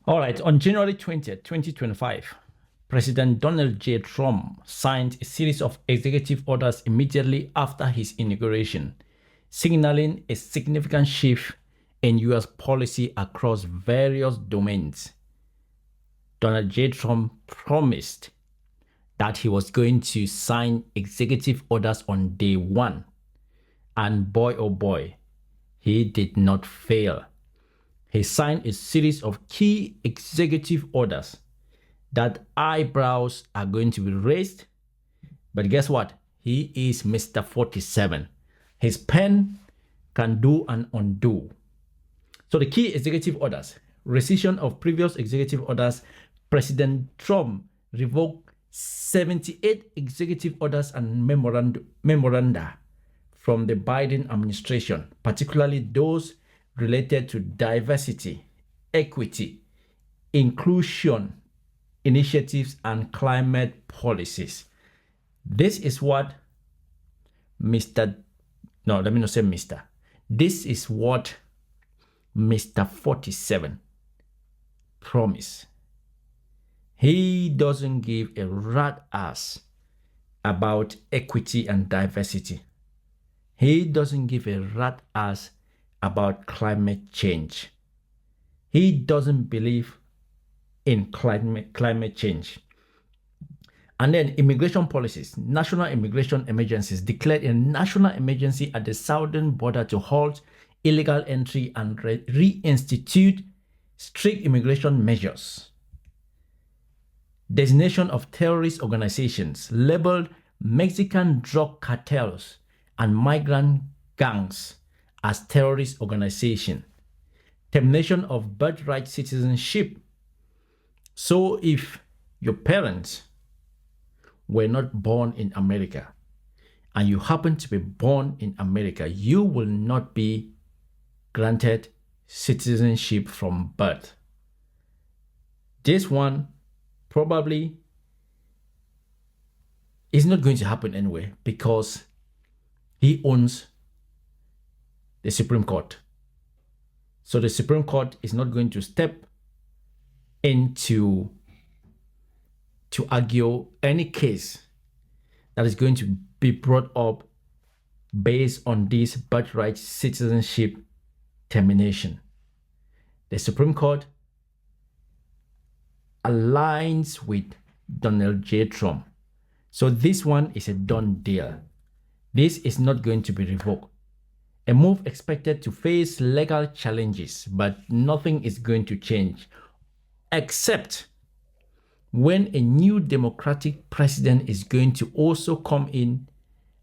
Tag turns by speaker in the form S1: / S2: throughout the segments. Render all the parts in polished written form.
S1: All right, on January 20th, 2025, President Donald J. Trump signed a series of executive orders immediately after his inauguration, signaling a significant shift in U.S. policy across various domains. Donald J. Trump promised that he was going to sign executive orders on day one. And boy, oh boy, he did not fail. He signed a series of key executive orders that eyebrows are going to be raised. But guess what? He is Mr. 47. His pen can do and undo. So the key executive orders: rescission of previous executive orders. President Trump revoked 78 executive orders and memoranda from the Biden administration, particularly those related to diversity, equity, inclusion initiatives, and climate policies. This is what Mr. No, let me not say Mr. This is what Mr. 47 promised. He doesn't give a rat ass about equity and diversity. He doesn't give a rat ass about climate change. He doesn't believe in climate change. And then immigration policies. National immigration emergencies. Declared a national emergency at the southern border to halt illegal entry and reinstitute strict immigration measures. Designation of terrorist organizations labeled Mexican drug cartels and migrant gangs as terrorist organization. Termination of birthright citizenship. So if your parents were not born in America and you happen to be born in America, you will not be granted citizenship from birth. This one probably is not going to happen anyway because he owns the Supreme Court. So the Supreme Court is not going to step into to argue any case that is going to be brought up based on this birthright citizenship termination. The Supreme Court aligns with Donald J. Trump. So this one is a done deal. This is not going to be revoked. A move expected to face legal challenges, but nothing is going to change except when a new Democratic president is going to also come in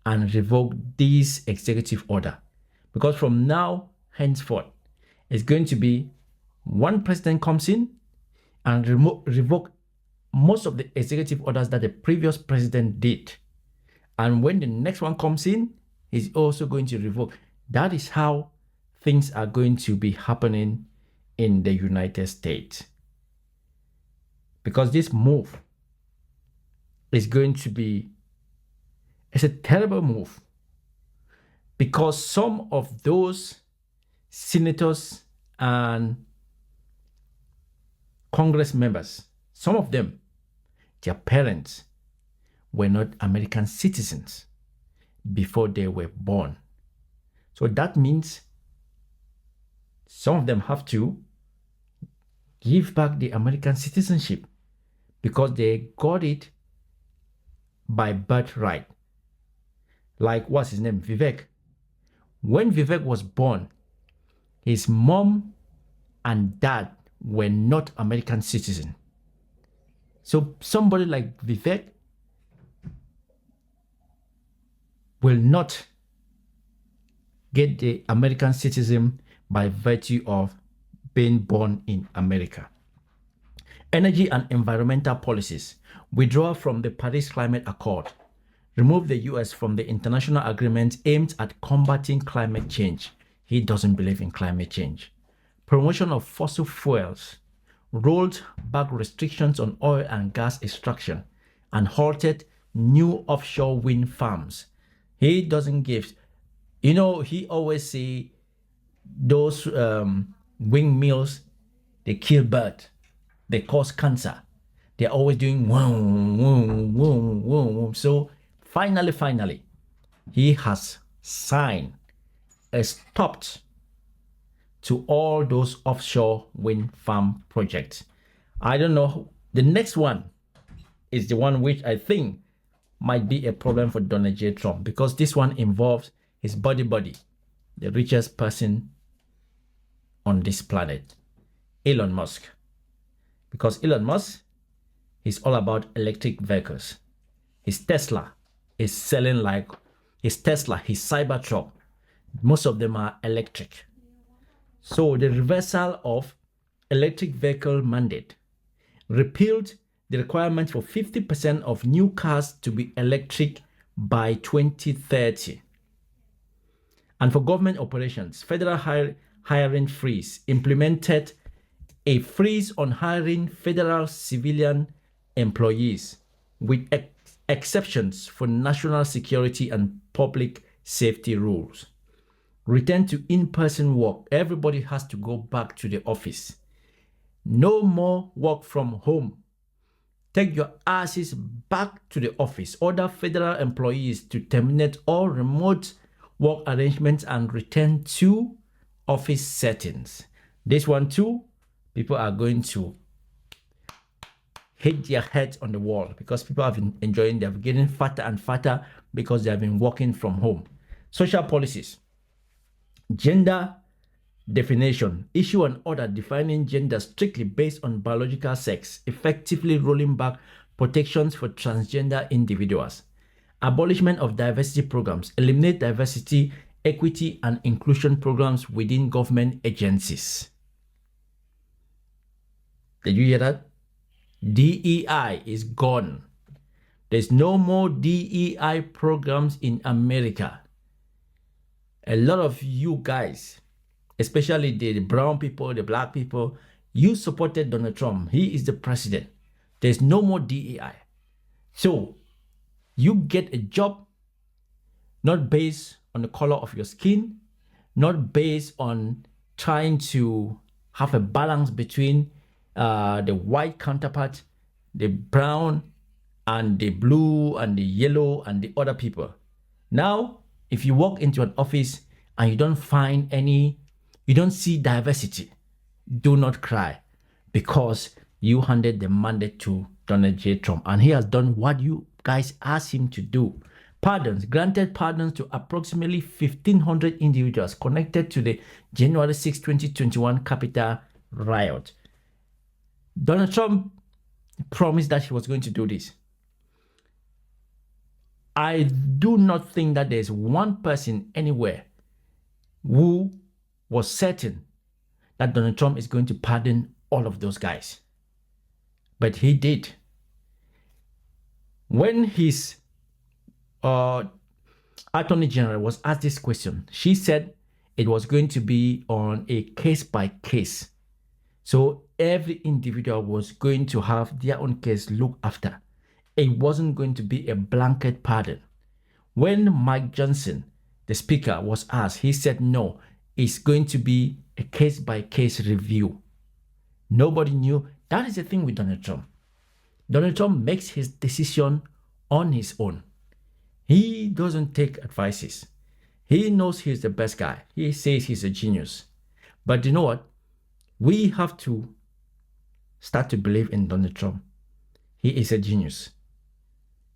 S1: and revoke this executive order. Because from now henceforth, it's going to be one president comes in and revoke most of the executive orders that the previous president did. And when the next one comes in, he's also going to revoke. That is how things are going to be happening in the United States. Because this move is going to be, it's a terrible move. Because some of those senators and Congress members, some of them, their parents were not American citizens before they were born. So that means some of them have to give back the American citizenship because they got it by birthright. Like, what's his name? Vivek. When Vivek was born, his mom and dad were not American citizens. So somebody like Vivek will not get the American citizen by virtue of being born in America. Energy and environmental policies. Withdraw from the Paris Climate Accord. Remove the US from the international agreement aimed at combating climate change. He doesn't believe in climate change. Promotion of fossil fuels. Rolled back restrictions on oil and gas extraction and halted new offshore wind farms. He doesn't give. You know, he always say those windmills, they kill birds. they cause cancer. They're always doing whoom, whoom, whoom, whoom, whoom. So finally, he has signed a stopped to all those offshore wind farm projects. I don't know. The next one is the one which I think might be a problem for Donald J. Trump, because this one involves his buddy, the richest person on this planet, Elon Musk. Because Elon Musk is all about electric vehicles. His Tesla is selling like his Cybertruck. Most of them are electric. So the reversal of electric vehicle mandate repealed the requirement for 50% of new cars to be electric by 2030. And for government operations, federal hiring freeze implemented a freeze on hiring federal civilian employees, with exceptions for national security and public safety rules. Return to in-person work. Everybody has to go back to the office. No more work from home. Take your asses back to the office. Order federal employees to terminate all remote work arrangements and return to office settings. This one too, people are going to hit their heads on the wall, because people have been enjoying, they're getting fatter and fatter because they have been working from home. Social policies. Gender definition. Issue an order defining gender strictly based on biological sex, effectively rolling back protections for transgender individuals. Abolishment of diversity programs. Eliminate diversity, equity, and inclusion programs within government agencies. Did you hear that? DEI is gone. There's no more DEI programs in America. A lot of you guys, especially the brown people, the black people, you supported Donald Trump. He is the president. There's no more DEI. So you get a job not based on the color of your skin, not based on trying to have a balance between the white counterpart, the brown and the blue and the yellow and the other people. Now, if you walk into an office and you don't find you don't see diversity, do not cry, because you handed the mandate to Donald J. Trump and he has done what you guys asked him to do. Pardons, granted pardons to approximately 1,500 individuals connected to the January 6, 2021 Capitol riot. Donald Trump promised that he was going to do this. I do not think that there's one person anywhere who was certain that Donald Trump is going to pardon all of those guys. But he did. When his Attorney General was asked this question, she said it was going to be on a case by case. So every individual was going to have their own case looked after. It wasn't going to be a blanket pardon. When Mike Johnson, the speaker, was asked, he said no, it's going to be a case by case review. Nobody knew. That is the thing with Donald Trump. Donald Trump makes his decision on his own. He doesn't take advices. He knows he's the best guy. He says he's a genius. But you know what? We have to start to believe in Donald Trump. He is a genius.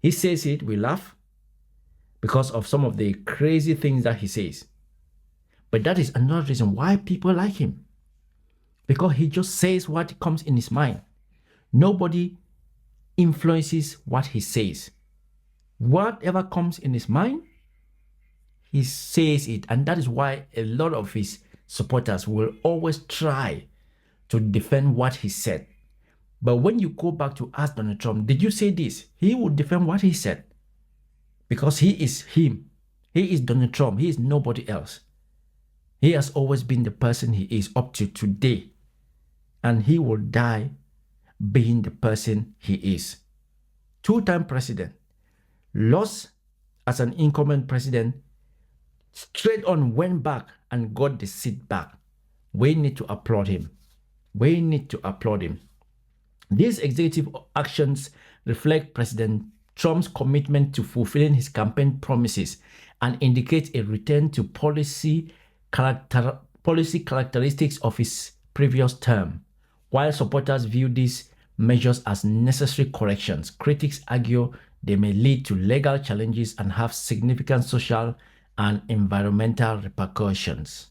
S1: He says it, we laugh because of some of the crazy things that he says. But that is another reason why people like him. Because he just says what comes in his mind. Nobody influences what he says. Whatever comes in his mind, he says it. And that is why a lot of his supporters will always try to defend what he said. But when you go back to ask Donald Trump, did you say this? He would defend what he said. Because he is him. He is Donald Trump. He is nobody else. He has always been the person he is up to today. And he will die being the person he is. Two-time president. Lost as an incumbent president. Straight on went back and got the seat back. We need to applaud him. We need to applaud him. These executive actions reflect President Trump's commitment to fulfilling his campaign promises and indicate a return to policy characteristics of his previous term. While supporters view these measures as necessary corrections, critics argue they may lead to legal challenges and have significant social and environmental repercussions.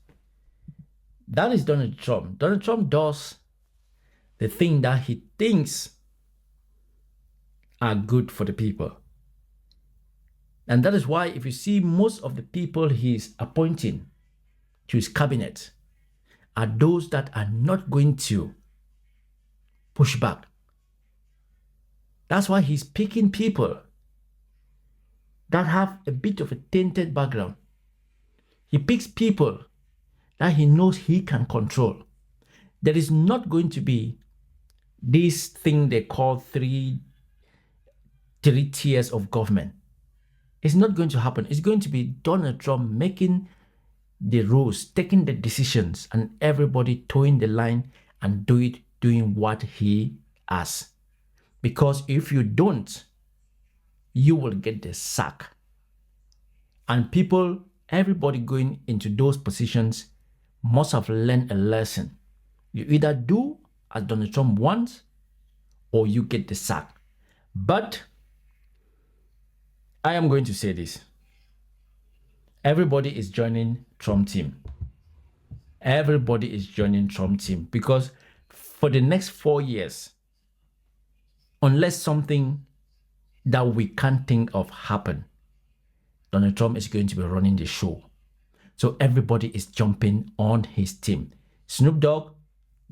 S1: That is Donald Trump. Donald Trump does the thing that he thinks are good for the people. And that is why if you see most of the people he's appointing to his cabinet are those that are not going to push back. That's why he's picking people that have a bit of a tainted background. He picks people that he knows he can control. There is not going to be this thing they call three tiers of government. It's not going to happen. It's going to be Donald Trump making the rules, taking the decisions, and everybody towing the line and doing what he asks. Because if you don't, you will get the sack. And people, everybody going into those positions must have learned a lesson. You either do as Donald Trump wants or you get the sack. But I am going to say this. Everybody is joining Trump team. Everybody is joining Trump team because for the next 4 years, unless something that we can't think of happen, Donald Trump is going to be running the show. So everybody is jumping on his team. Snoop Dogg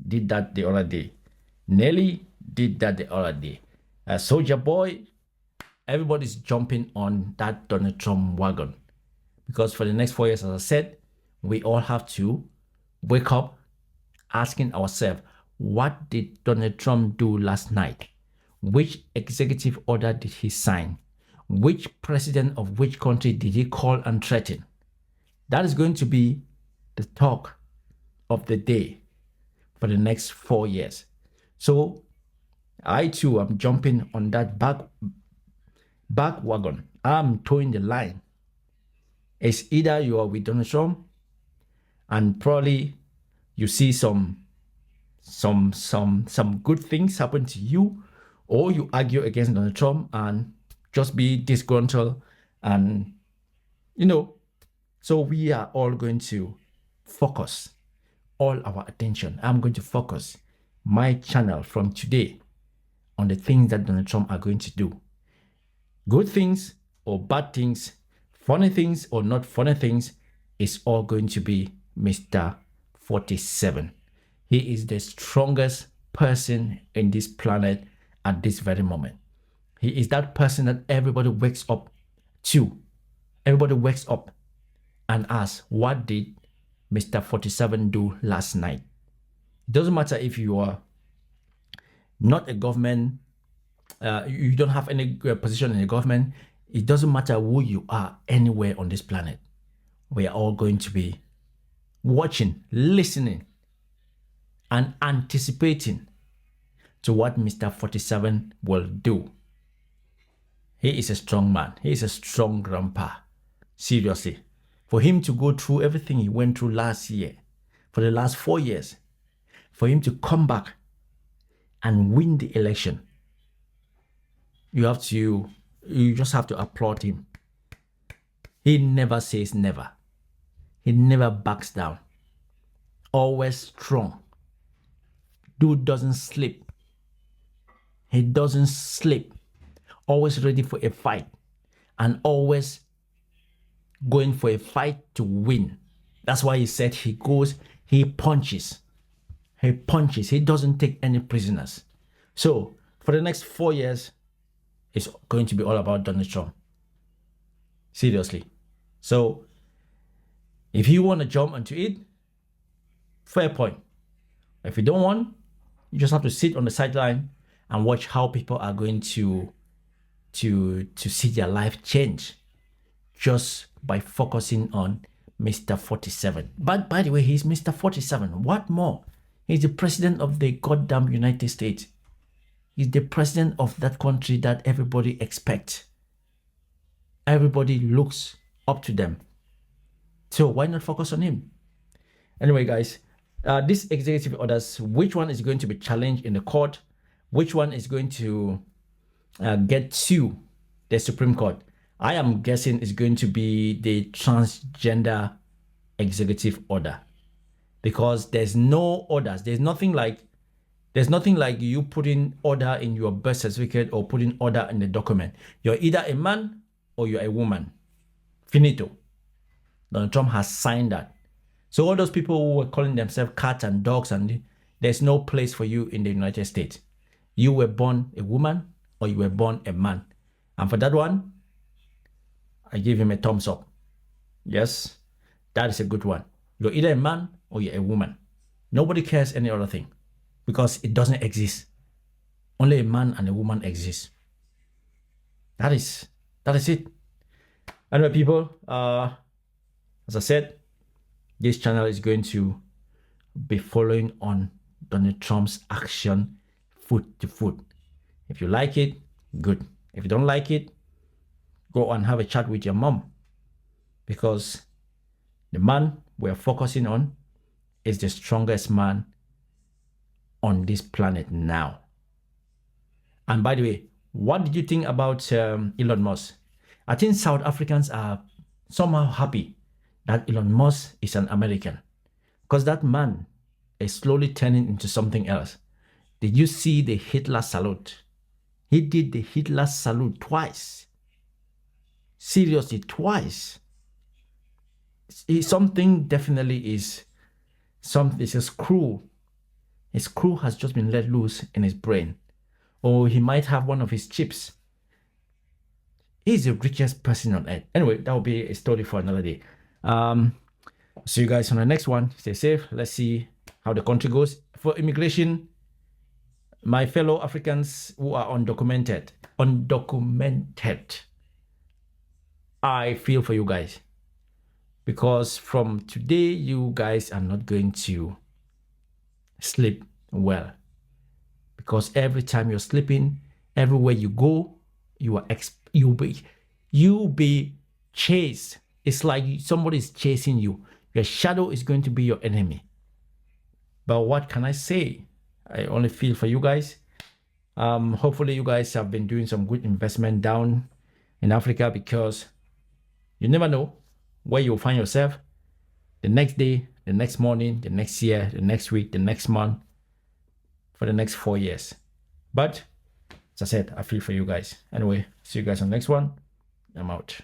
S1: did that the other day. Nelly did that the other day. Soulja Boy, everybody's jumping on that Donald Trump wagon. Because for the next 4 years, as I said, we all have to wake up asking ourselves, what did Donald Trump do last night? Which executive order did he sign? Which president of which country did he call and threaten? That is going to be the talk of the day for the next 4 years. So I too am jumping on that back wagon. I'm towing the line. It's either you are with Donald Trump and probably you see some good things happen to you, or you argue against Donald Trump and just be disgruntled. And so we are all going to focus all our attention. I'm going to focus my channel from today on the things that Donald Trump are going to do. Good things or bad things, funny things or not funny things, is all going to be Mr. 47. He is the strongest person in this planet at this very moment. He is that person that everybody wakes up to. Everybody wakes up and asks, what did Mr. 47 do last night? It doesn't matter if you are not a government, you don't have any position in the government. It doesn't matter who you are anywhere on this planet. We are all going to be watching, listening, and anticipating to what Mr. 47 will do. He is a strong man. He is a strong grandpa. Seriously. For him to go through everything he went through last year, for the last 4 years, for him to come back and win the election, you just have to applaud him. He never says never. He never backs down. Always strong. Dude doesn't sleep. He doesn't sleep. Always ready for a fight. And always going for a fight to win. That's why he said he punches. He punches. He doesn't take any prisoners. So for the next 4 years, it's going to be all about Donald Trump. Seriously. So if you want to jump onto it, fair point. If you don't want, you just have to sit on the sideline and watch how people are going to see their life change just by focusing on Mr. 47. But by the way, he's Mr. 47. What more? He's the president of the goddamn United States. He's the president of that country that everybody expects. Everybody looks up to them. So why not focus on him? Anyway, guys, these executive orders, which one is going to be challenged in the court? Which one is going to get to the Supreme Court? I am guessing it's going to be the transgender executive order, because there's no orders. There's nothing like you putting order in your birth certificate or putting order in the document. You're either a man or you're a woman. Finito. Donald Trump has signed that. So all those people who were calling themselves cats and dogs, and there's no place for you in the United States. You were born a woman or you were born a man. And for that one, I give him a thumbs up. Yes, that is a good one. You're either a man or you're a woman. Nobody cares any other thing, because it doesn't exist. Only a man and a woman exist. That is it. Anyway, people, as I said, this channel is going to be following on Donald Trump's action foot to foot. If you like it, good. If you don't like it, go and have a chat with your mom, because the man we're focusing on is the strongest man on this planet now. And by the way, what did you think about Elon Musk? I think South Africans are somehow happy that Elon Musk is an American, because that man is slowly turning into something else. Did you see the Hitler salute? He did the Hitler salute twice. Seriously, twice. Something definitely is something. It's a screw. His screw has just been let loose in his brain. Or he might have one of his chips. He's the richest person on earth. Anyway, that will be a story for another day. See you guys on the next one. Stay safe. Let's see how the country goes. For immigration, my fellow Africans who are undocumented, I feel for you guys. Because from today, you guys are not going to sleep well. Because every time you're sleeping, everywhere you go, you'll be chased. It's like somebody is chasing you. Your shadow is going to be your enemy. But what can I say? I only feel for you guys. Hopefully you guys have been doing some good investment down in Africa, because you never know where you'll find yourself the next day, the next morning, the next year, the next week, the next month, for the next 4 years. But as I said, I feel for you guys. Anyway, see you guys on the next one. I'm out.